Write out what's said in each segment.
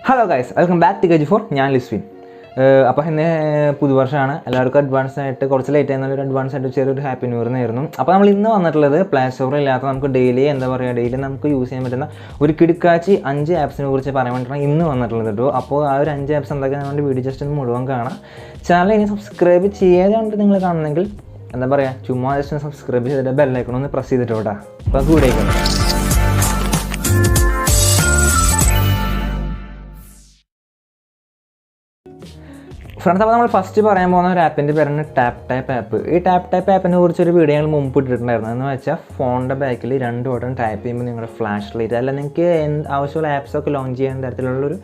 Hello guys, welcome back to keji4. ഞാൻ ലിസ്വിൻ. അപ്പോൾ ഇന്ന് പുതുവർഷമാണ്. എല്ലാവർക്കും അഡ്വാൻസ് ആയിട്ട് കുറച്ച് ലേറ്റ് ആയിരുന്നാലും അഡ്വാൻസ് ആയിട്ട് ചെറിയൊരു ഹാപ്പി ന്യൂ ഇയർ ആയിരുന്നു. അപ്പോൾ നമ്മൾ ഇന്ന് വന്നിട്ടുള്ളത് പ്ലേ സ്റ്റോറിൽ ഇല്ലാത്ത നമുക്ക് ഡെയിലി ഡെയിലി നമുക്ക് യൂസ് ചെയ്യാൻ പറ്റുന്ന ഒരു കിടുക്കാച്ചി 5 ആപ്സിനെ കുറിച്ച് പറയാൻ വേണ്ടിയിട്ടാണ് ഇന്ന് വന്നിട്ടുള്ളത് കേട്ടോ. അപ്പോൾ ആ ഒരു 5 ആപ്സ് എന്തൊക്കെയാണ് വേണ്ടി വീഡിയോ ജസ്റ്റ് ഒന്ന് മുഴുവൻ കാണാം. ചാനൽ ഇനി സബ്സ്ക്രൈബ് ചെയ്യാതെ കണ്ടിട്ട് നിങ്ങൾ കാണുന്നെങ്കിൽ ചുമ്മാ ജസ്റ്റ് സബ്സ്ക്രൈബ് ചെയ്തിട്ട് ബെല്ലൈക്കൺ ഒന്ന് പ്രസ് ചെയ്തിട്ട് കേട്ടോ. അപ്പോൾ കൂടെ ഫ്രണ്ട്സ്, അപ്പോൾ നമ്മൾ ഫസ്റ്റ് പറയാൻ പോകുന്ന ഒരു ആപ്പിൻ്റെ പേരാണ് ടാപ്പ് ടൈപ്പ് ആപ്പ്. ഈ ടാപ്പ് ടൈപ്പ് ആപ്പിനെ കുറിച്ചൊരു വീഡിയോ ഞങ്ങൾ മുമ്പ് ഇട്ടിട്ടുണ്ടായിരുന്നു. എന്ന് വെച്ചാൽ ഫോണിൻ്റെ ബാക്കിൽ 2 വട്ടം ടൈപ്പ് ചെയ്യുമ്പോൾ നിങ്ങളുടെ ഫ്ലാഷ് ലൈറ്റ് അല്ല നിങ്ങൾക്ക് ആവശ്യമുള്ള ആപ്സൊക്കെ ലോഞ്ച് ചെയ്യാൻ തരത്തിലുള്ളൊരു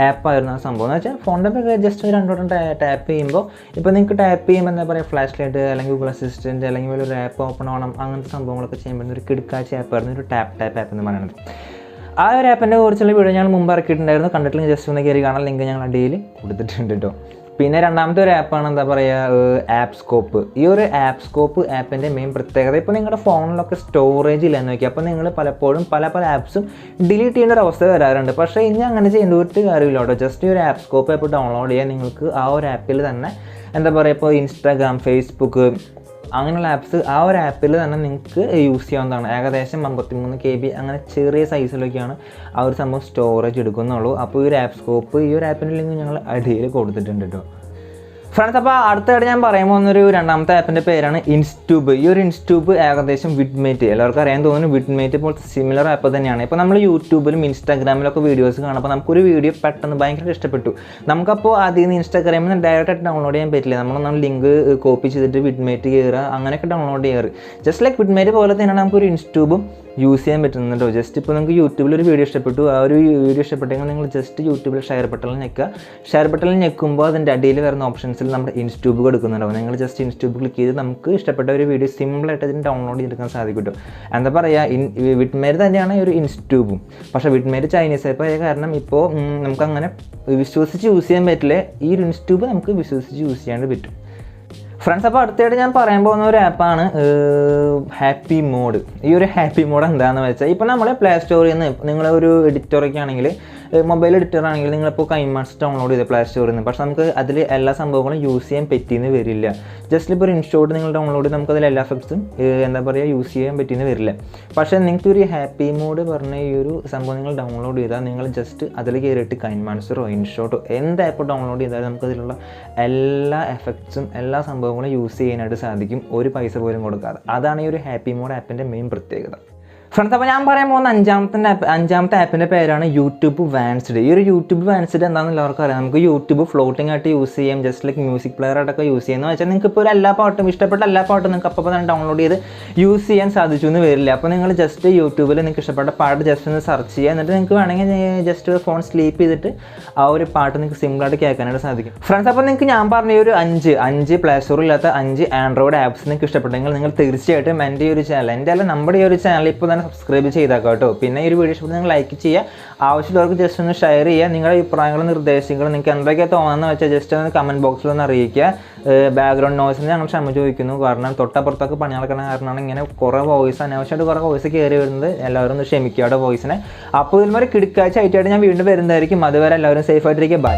ആപ്പായിരുന്നു ആ സംഭവം. എന്ന് വെച്ചാൽ ഫോണിൻ്റെ ബാക്കിൽ ജസ്റ്റ് 2 വട്ടം ടാപ്പ് ചെയ്യുമ്പോൾ ഇപ്പോൾ നിങ്ങൾക്ക് ടാപ്പ് ചെയ്യുമ്പോൾ എന്താ പറയുക ഫ്ലാഷ് ലൈറ്റ് അല്ലെങ്കിൽ ഗൂഗിൾ അസിസ്റ്റൻറ്റ് അല്ലെങ്കിൽ ഒരു ആപ്പ് ഓപ്പൺ ആവണം അങ്ങനത്തെ സംഭവങ്ങളൊക്കെ ചെയ്യുമ്പോൾ ഒരു കിടുക്കാച്ചി ആപ്പായിരുന്നു ഒരു ടാപ്പ് ടൈപ്പ് ആപ്പ് എന്ന് പറയുന്നത്. ആ ഒരു ആപ്പിനെ കുറിച്ചുള്ള വീഡിയോ ഞങ്ങൾ മുമ്പ് ഇറക്കിയിട്ടുണ്ടായിരുന്നു. കണ്ടിട്ടില്ലെങ്കിൽ ജസ്റ്റ് ഒന്ന് കയറി കാണാൻ ലിങ്ക് ഞങ്ങൾ അടിയിൽ കൊടുത്തിട്ടുണ്ട് കേട്ടോ. പിന്നെ രണ്ടാമത്തെ ഒരു ആപ്പാണ് എന്താ പറയുക ആപ്സ്കോപ്പ്. ഈ ഒരു ആപ്സ്കോപ്പ് ആപ്പിൻ്റെ മെയിൻ പ്രത്യേകത ഇപ്പോൾ നിങ്ങളുടെ ഫോണിലൊക്കെ സ്റ്റോറേജ് ഇല്ലെന്ന് നോക്കി അപ്പോൾ നിങ്ങൾ പലപ്പോഴും പല ആപ്സും ഡിലീറ്റ് ചെയ്യേണ്ട ഒരു അവസ്ഥ വരാറുണ്ട്. പക്ഷേ ഇനി അങ്ങനെ ചെയ്യേണ്ട ഒരു കാര്യമില്ല കേട്ടോ. ജസ്റ്റ് ഈ ഒരു ആപ്സ്കോപ്പ് ആപ്പ് ഡൗൺലോഡ് ചെയ്യാൻ നിങ്ങൾക്ക് ആ ഒരു ആപ്പിൽ തന്നെ എന്താ പറയുക ഇപ്പോൾ ഇൻസ്റ്റാഗ്രാം, ഫേസ്ബുക്ക് അങ്ങനെയുള്ള ആപ്സ് ആ ഒരു ആപ്പിൽ തന്നെ നിങ്ങൾക്ക് യൂസ് ചെയ്യാവുന്നതാണ്. ഏകദേശം 53 KB അങ്ങനെ ചെറിയ സൈസിലൊക്കെയാണ് ആ ഒരു സംഭവം സ്റ്റോറേജ് എടുക്കുന്നുള്ളൂ. അപ്പോൾ ഈ ഒരു ആപ്സ്കോപ്പ് ഈ ഒരു ആപ്പിൻ്റെ ലിങ്ക് ഞങ്ങൾ അടിയിൽ കൊടുത്തിട്ടുണ്ട് കേട്ടോ. ഫ്രണ്ട്സ്, അപ്പോൾ അടുത്തായിട്ട് ഞാൻ പറയാൻ പോകുന്നൊരു രണ്ടാമത്തെ ആപ്പിൻ്റെ പേരാണ് ഇൻസ്റ്റൂബ്. ഈ ഒരു ഇൻസ്റ്റൂബ് ഏകദേശം വിഡ്മേറ്റ് എല്ലാവർക്കും അറിയാൻ തോന്നുന്നു. വിഡ്മേറ്റ് പോലത്തെ സിമിലർ ആപ്പ് തന്നെയാണ്. ഇപ്പോൾ നമ്മൾ യൂട്യൂബിലും ഇൻസ്റ്റാഗ്രാമിലൊക്കെ വീഡിയോസ് കാണുമ്പോൾ നമുക്കൊരു വീഡിയോ പെട്ടെന്ന് ഭയങ്കര ഇഷ്ടപ്പെട്ടു. നമുക്കപ്പോൾ അതിൽ നിന്ന് ഇൻസ്റ്റാഗ്രാമിൽ നിന്ന് ഡയറക്റ്റായിട്ട് ഡൗൺലോഡ് ചെയ്യാൻ പറ്റില്ല. നമ്മൾ ലിങ്ക് കോപ്പി ചെയ്തിട്ട് വിഡ്മേറ്റ് കയറുക അങ്ങനെയൊക്കെ ഡൗൺലോഡ് ചെയ്യാറ്. ജസ്റ്റ് ലൈക്ക് വിഡ്മേറ്റ് പോലെ തന്നെയാണ് നമുക്കൊരു ഇൻസ്റ്റൂബും യൂസ് ചെയ്യാൻ പറ്റുന്നുണ്ടോ. ജസ്റ്റ് ഇപ്പോൾ നിങ്ങൾക്ക് യൂട്യൂബിലൊരു വീഡിയോ ഇഷ്ടപ്പെട്ടു, ആ ഒരു വീഡിയോ ഇഷ്ടപ്പെട്ടെങ്കിൽ നിങ്ങൾ ജസ്റ്റ് യൂട്യൂബിൽ ഷെയർ ബട്ടണിൽ ഞെക്കുക. ഷെയർ ബട്ടണിൽ ഞെക്കുമ്പോൾ അതിൻ്റെ അടിയിൽ വരുന്ന ഓപ്ഷൻസിൽ നമ്മുടെ ഇൻസ്റ്റൂബ് കൊടുക്കുന്നുണ്ടാവും. നിങ്ങൾ ജസ്റ്റ് ഇൻസ്റ്റൂബ് ക്ലിക്ക് ചെയ്ത് നമുക്ക് ഇഷ്ടപ്പെട്ട ഒരു വീഡിയോ സിമ്പിളായിട്ട് അതിന് ഡൗൺലോഡ് ചെയ്തെടുക്കാൻ സാധിക്കും കേട്ടോ. എന്താ പറയുക വിഡ്മേറ്റ് തന്നെയാണ് ഈ ഒരു ഇൻസ്റ്റൂബും. പക്ഷേ വിഡ്മേറ്റ് ചൈനീസ് ആപ്പ് ആയ കാരണം ഇപ്പോൾ നമുക്കങ്ങനെ വിശ്വസിച്ച് യൂസ് ചെയ്യാൻ പറ്റില്ല. ഈ ഒരു ഇൻസ്റ്റൂബ് നമുക്ക് വിശ്വസിച്ച് യൂസ് ചെയ്യാണ്ട് പറ്റും. ഫ്രണ്ട്സ്, അപ്പോൾ അടുത്തായിട്ട് ഞാൻ പറയാൻ പോകുന്ന ഒരു ആപ്പാണ് ഹാപ്പി മോഡ്. ഈ ഒരു ഹാപ്പി മോഡ് എന്താണെന്ന് വെച്ചാൽ ഇപ്പോൾ നമ്മൾ പ്ലേ സ്റ്റോറിൽ നിന്ന് നിങ്ങളൊരു എഡിറ്ററൊക്കെ ആണെങ്കിൽ മൊബൈൽ എഡിറ്റർ ആണെങ്കിൽ നിങ്ങളിപ്പോൾ കൈമാർട്സ് ഡൗൺലോഡ് ചെയ്ത് പ്ലേ സ്റ്റോറിൽ നിന്ന്. പക്ഷേ നമുക്ക് അതിൽ എല്ലാ സംഭവങ്ങളും യൂസ് ചെയ്യാൻ പറ്റിയെന്ന് വരില്ല. ജസ്റ്റ് ഇപ്പോൾ ഒരു ഇൻഷോട്ട് നിങ്ങൾ ഡൗൺലോഡ് ചെയ്ത് നമുക്കതിൽ എല്ലാ എഫക്ട്സും എന്താ പറയുക യൂസ് ചെയ്യാൻ പറ്റിയെന്ന് വരില്ല. പക്ഷേ നിങ്ങൾക്ക് ഒരു ഹാപ്പി മോഡ് പറഞ്ഞ ഈ ഒരു സംഭവം നിങ്ങൾ ഡൗൺലോഡ് ചെയ്താൽ നിങ്ങൾ ജസ്റ്റ് അതിൽ കയറിയിട്ട് കൈമാർട്സോ ഇൻഷോട്ടോ എന്ത് ആപ്പ് ഡൗൺലോഡ് ചെയ്താലും നമുക്കതിലുള്ള എല്ലാ എഫക്ട്സും എല്ലാ സംഭവങ്ങളും യൂസ് ചെയ്യാനായിട്ട് സാധിക്കും, ഒരു പൈസ പോലും കൊടുക്കാതെ. അതാണ് ഈ ഒരു ഹാപ്പി മോഡ് ആപ്പിൻ്റെ മെയിൻ പ്രത്യേകത. ഫ്രണ്ട്സ്, അപ്പോൾ ഞാൻ പറയാൻ പോകുന്ന അഞ്ചാമത്തെ ആപ്പിൻ്റെ പേരാണ് യൂട്യൂബ് വാൻസ്ഡ്. ഈ ഒരു യൂട്യൂബ് വാൻസ്ഡ് എന്താണെന്ന് എല്ലാവർക്കും അറിയാം. നമുക്ക് യൂട്യൂബ് ഫ്ലോട്ടിംഗ് ആയിട്ട് യൂസ് ചെയ്യാം, ജസ്റ്റ് ലൈക്ക് മ്യൂസിക് പ്ലെയർ ആയിട്ടൊക്കെ യൂസ് ചെയ്യുന്നത് വെച്ചാൽ നിങ്ങൾക്ക് ഇപ്പോൾ എല്ലാ പാട്ടും ഇഷ്ടപ്പെട്ട എല്ലാ പാട്ടും നിങ്ങൾക്ക് അപ്പോൾ തന്നെ ഡൗൺലോഡ് ചെയ്ത് യൂസ് ചെയ്യാൻ സാധിച്ചു എന്ന് വരില്ല. അപ്പോൾ നിങ്ങൾ ജസ്റ്റ് യൂട്യൂബിൽ നിങ്ങൾക്ക് ഇഷ്ടപ്പെട്ട പാട്ട് ജസ്റ്റ് ഒന്ന് സെർച്ച് ചെയ്യുക. എന്നിട്ട് നിങ്ങൾക്ക് വേണമെങ്കിൽ ജസ്റ്റ് ഫോൺ സ്ലീപ്പ് ചെയ്തിട്ട് ആ ഒരു പാട്ട് നിങ്ങൾക്ക് സിമ്പിളായിട്ട് കേൾക്കാനായിട്ട് സാധിക്കും. ഫ്രണ്ട്സ്, അപ്പോൾ നിങ്ങൾക്ക് ഞാൻ പറഞ്ഞ ഒരു 5 പ്ലേ സ്റ്റോറിൽ ഇല്ലാത്ത 5 ആൻഡ്രോയിഡ് ആപ്സ് നിങ്ങൾക്ക് ഇഷ്ടപ്പെട്ടെങ്കിൽ നിങ്ങൾ തീർച്ചയായിട്ടും എൻ്റെ ഈ ഒരു ചാനൽ നമ്മുടെ ഈ ഒരു ചാനൽ ഇപ്പോൾ തന്നെ സബ്സ്ക്രൈബ് ചെയ്താക്കാം കേട്ടോ. പിന്നെ ഈ ഒരു വീഡിയോ ഇഷ്ടപ്പെട്ട് നിങ്ങൾ ലൈക്ക് ചെയ്യുക, ആവശ്യമുള്ളവർക്ക് ജസ്റ്റ് ഒന്ന് ഷെയർ ചെയ്യുക. നിങ്ങളുടെ അഭിപ്രായങ്ങളും നിർദ്ദേശങ്ങളും നിങ്ങൾക്ക് എന്തൊക്കെയാണ് തോന്നുന്നത് വെച്ചാൽ ജസ്റ്റ് ഒന്ന് കമൻറ്റ് ബോക്സിൽ ഒന്ന് അറിയിക്കുക. ബാക്ക്ഗ്രൗണ്ട് നോയ്സിന് ഞങ്ങൾ ക്ഷമ ചോദിക്കുന്നു, കാരണം തൊട്ടപ്പുറത്തൊക്കെ പണി നടക്കുന്ന കാരണമാണ് ഇങ്ങനെ കുറേ വോയിസ് അനാവശ്യമായിട്ട് കുറേ വോയിസ് കയറി വരുന്നത്. എല്ലാവരും ഒന്ന് ക്ഷമിക്കുക വോയിസിനെ. അപ്പോൾ ഇതിൽ കിടക്കാഴ്ച ആയിട്ടായിട്ട് ഞാൻ വീണ്ടും വരുന്നതായിരിക്കും. അതുവരെ എല്ലാവരും സേഫ് ആയിട്ടിരിക്കുക. ബൈ.